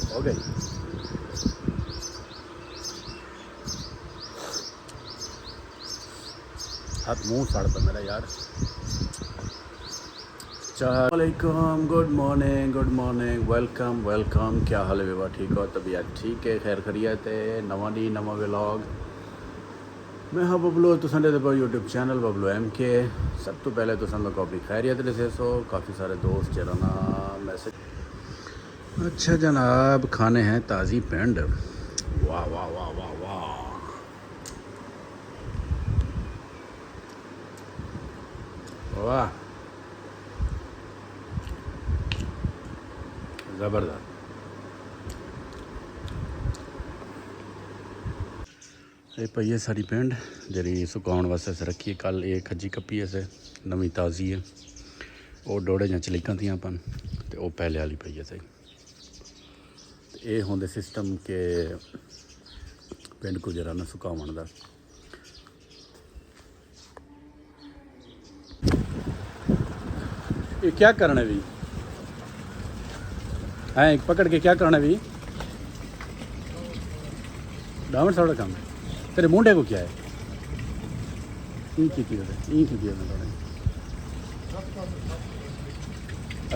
हो गई। हाथ मुंह सड़ पे मेरा यार। अस्सलामुअलैकुम, गुड मॉर्निंग, वेलकम वेलकम। क्या हाल है बेबा, ठीक हो? तबीयत ठीक है, खैर खैरियत है। नवा डी नवा व्लॉग। मैं हाँ बबलू, तुसां दे यूट्यूब चैनल बबलू MK। सब तो पहले तुसां दा काफ़ी खैरियत दसे सो, काफ़ी सारे दोस्त जरा ना मैसेज। अच्छा जनाब, खाने हैं ताज़ी पिंड। वाह वाह वाह वाह वाह, वाह ज़बरदस्त। ये पई है सारी पिंड जी सुकाउन वास्ते अस रखी है। कल ये खजी कप्पी अस नवी ताज़ी है, वो डोड़े ਜਾਂ चलीकां थी अपन तो वो पहले वाली पई है सही। ये होंगे सिस्टम के पिंड को जरा ना सुकावन का। ये क्या करना है भी है, पकड़ के क्या करना है भी? डाउन थोड़ा काम है तेरे मुंडे को क्या है? ई की थी थोड़ा।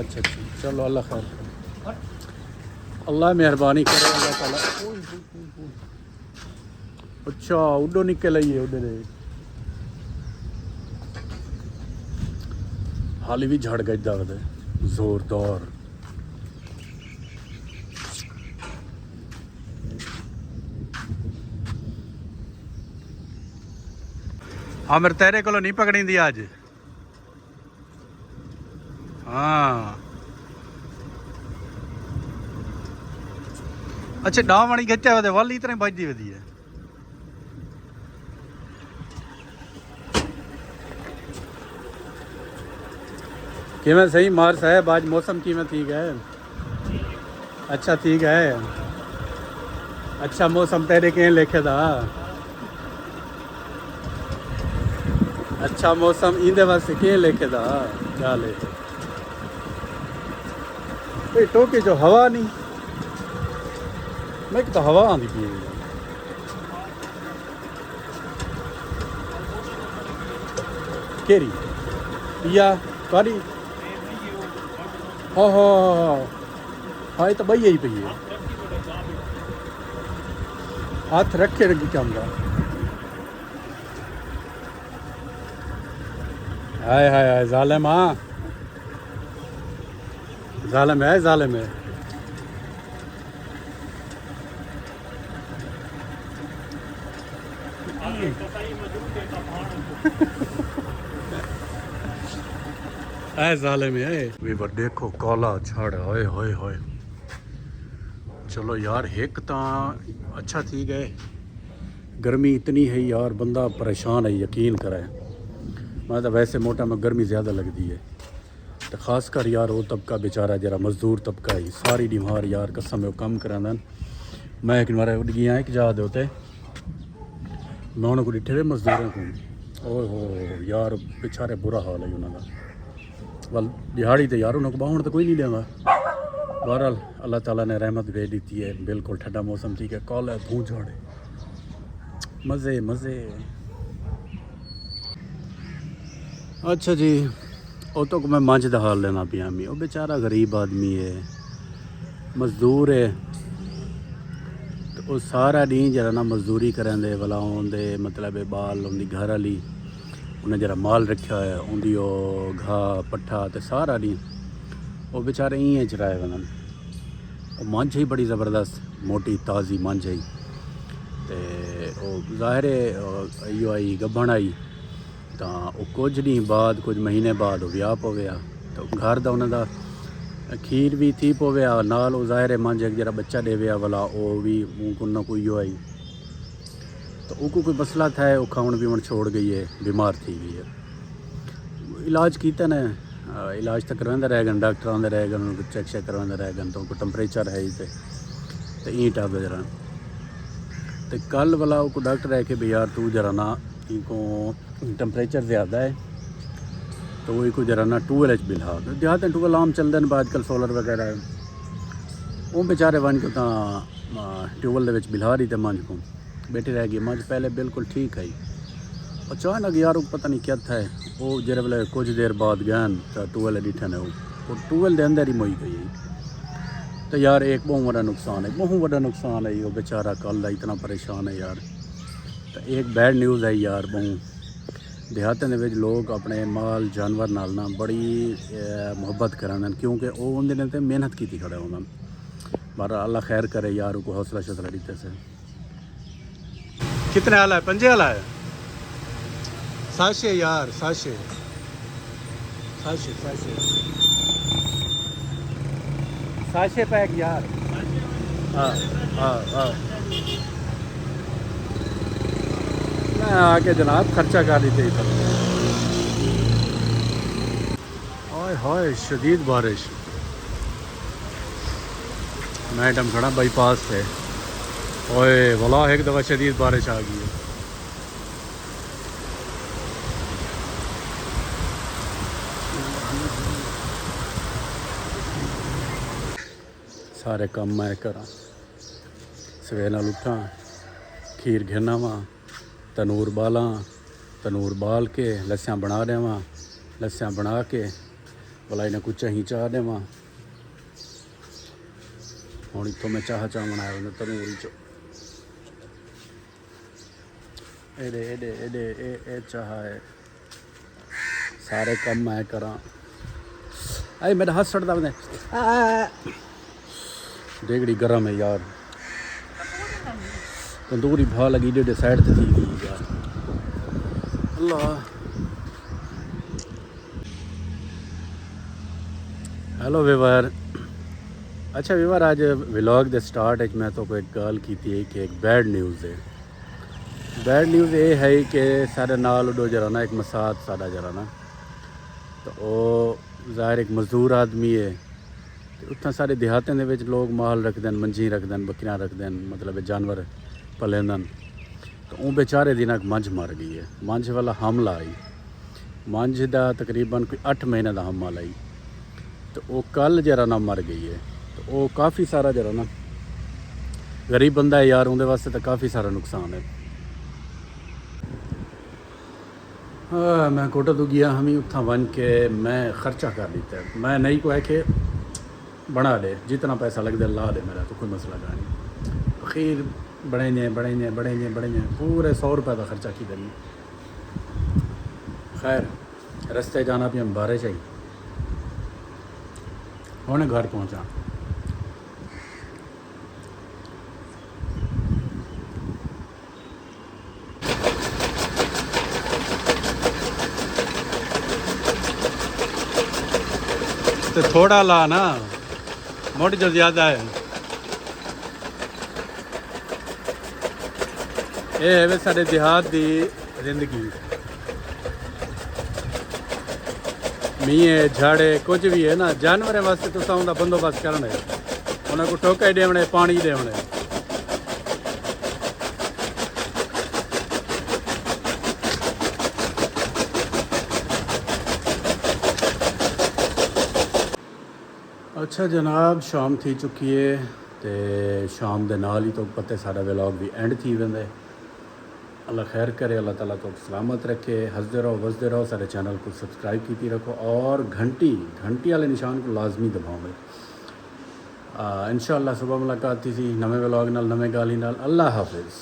अच्छा अच्छा, चलो अल्लाह खैर करे, अल्लाह मेहरबानी करे, अल्लाह ताला। अच्छा उडो निकल आई है, उडे दे हाली भी झड़ गई दर्द जोरदार। हाँ मेरे तेरे को नहीं पकड़ी दी आज। हाँ अच्छा, डाव वाली खिंचा वे वाली इतनी बजती वधी है। कि मैं सही मार साहब, आज मौसम की में ठीक है। अच्छा ठीक है, अच्छा मौसम तेरे के लिखे था। अच्छा मौसम इंदे वास्ते के लिखे था। क्या ले भाई टोके जो हवा नहीं, मैं तो हवा आँधी पी केरी या कारी। हाँ हाँ हाँ हाँ, ये तो बही ही पई है। हाथ रखे रखी कैमरा। हाय हाय हाय, जालिम। हाँ जालिम है, जालिम है। ऐ जालिम है वे वर देखो काला छड़, होए होए होए। चलो यार एक तो अच्छा थी गए, गर्मी इतनी है यार बंदा परेशान है, यकीन करे। मैं तो वैसे मोटा में गर्मी ज़्यादा लगती है, तो खासकर यार वो तबका बेचारा जरा मजदूर तबका ही सारी बीमार यार कसम वो कम कराना। मैं एक बार उड़ गया एक जा दे होते, मैं उन्होंने को डिठे मजदूरों को, ओ हो यार बेचारे बुरा हाल है उन्होंने। वल दिहाड़ी तो यार उन्होंने बाहर तो कोई नहीं देगा। बहरहाल अल्लाह ताला ने रहमत भेज दी है, बिल्कुल ठंडा मौसम ठीक है, कॉल है धूँ झाड़े, मज़े मज़े। अच्छा जी, वो तो मैं मंझ का हाल लेना पिया मी, वो बेचारा गरीब आदमी है, मजदूर है, तो वो सारा डी जरा ना मजदूरी करेंदे भला आते मतलब बाल उनकी घर वाली उन्हें जरा माल रखा है उनकी घाह पट्ठा तो सारा डी वो बेचारे इं चराए वन। वो मंझ ही बड़ी ज़बरदस्त मोटी ताज़ी मंझ आई, तो ज़ाहिर है इो आई गब्बन आई, तो वो कुछ दिन बाद कुछ महीने बाद विआह पवेआ, तो घर का उन्होंने खीर भी थी पवेआ नाल, वो ज़ाहिर है मंझ एक जरा बच्चा देवेआ वाला वो भी मुँह को ना कोई आई, तो उनको कोई मसला था, वो खाण पीवण छोड़ गई है, बीमार थी गई है। इलाज किया ने, इलाज तो करवाते रह गए, डॉक्टर आते रह गए, उनको चेक शेक करवाते रह गए, तो उनको टंपरेचर है ही तो ई टब जरा। तो कल वाला को डॉक्टर है कि भाई यार तू जरा ना इनको टंपरेचर ज़्यादा है, तो वो को जरा ना 12H बिल हाँ देहात 12 आम चलते हैं आजकल सोलर वगैरह है, ਉਹ बेचारे वन को ट्यूबवेल ਦੇ ਵਿੱਚ ਬਿਲਹਾਰੀ ਤੇ ਮੰਝ को बैठी रह गई। मंझ पहले बिल्कुल ठीक है, अचानक यार पता नहीं क्या था वो जिस वेले कुछ देर बाद गए तो ट्यूबवेल डिठे ने वो ट्यूबवेल के अंदर ही मोई गई। तो यार एक बहुत बड़ा नुकसान है, बहुत बड़ा नुकसान है। वो बेचारा कल इतना परेशान है यार। तो एक बैड न्यूज़ है यार, बहुत देहातों के लोग अपने माल जानवर नाल ना बड़ी मुहब्बत कराने, क्योंकि वो उन्होंने तो मेहनत की खड़े उन्होंने। पर अल्लाह खैर करे यार, को हौसला शौसला दीते से। कितने वाला है? 5 वाला है। 700 यार, 700 पैक यार। हाँ हाँ हाँ, मैं आके जनाब खर्चा कर दी थी। हाय हाय शदीद बारिश। मैडम खड़ा बाईपास पे, ओए वाला एक दफ़ा शदीद बारिश आ गई है। सारे काम मैं करा, सवेरे नाल उठा, खीर घेना वा, तनूर बाला, तनूर बाल के लस्सियाँ बना देवा, लस्सियाँ बना के भला इन्हें कुछ चाही चाह देवा। हूँ इतों मैं चाह बनाया उन्हें तनूर चो एडे एडे एडे ए चाह है। सारे काम मैं करा। आई मेरा हाथ सड़ता बंदे देगड़ी गर्म है यार। तंदूरी भा लगी डेढ़ साइड से थी गई यार। अल्लाह। Hello viewer. अच्छा वीवर, आज व्लॉग के स्टार्ट मैं तो एक गल की थी कि एक बैड न्यूज़ है। बैड न्यूज़ ये है कि सारे नाल उडो जरा ना एक मसाद साड़ा जरा ना, तो वो ज़ाहिर एक मजदूर आदमी है। तो उत्थां सारे देहातें दे विच लोग माल रखते हैं, मंझी रखते हैं, बकरियां रखते हैं, मतलब जानवर पलेंदन। तो वो बेचारे दिन मंझ मर गई है। मंझ वाला हमला आई, मंझ का तकरीबन कोई 8 महीने का हमला आई। तो वो कल जरा ना मर गई है। तो वो काफ़ी सारा जरा ना गरीब बंदा है यार, उनके वास्ते तो काफ़ी सारा नुकसान है। मैं कोटा तो गया, हम ही उत्था वन के मैं खर्चा कर लेता है। मैं नहीं को है कि बना दे, जितना पैसा लग दे ला दे, मेरा तो कोई मसला का नहीं। आखिर बड़े पूरे 100 रुपये का खर्चा की करनी। खैर रास्ते जाना भी हम बारिश आई, उन्हें घर पहुँचा। तो थोड़ा ला ना, मोटी जो ज़्यादा है ये है वे साढ़े देहात की जिंदगी। मीह झाड़े कुछ भी है ना, जानवर वास्ते तुसा उनका बंदोबस्त करना है, उन्हें को टोके देने, पानी देने। अच्छा जनाब, शाम थी चुकी है तो शाम के नाल ही तो पता सारा व्लॉग भी एंड थी वेंदे। अल्लाह खैर करे, अल्लाह ताला तो सलामत रखे। हंसते रहो वसदे रहो, सारे चैनल को सब्सक्राइब की रखो और घंटी वाले निशान को लाजमी दबाओ। इंशाअल्लाह सुबह मुलाकात थी नवे व्लॉग नाल, नवे गाली नाल। अल्लाह हाफिज़।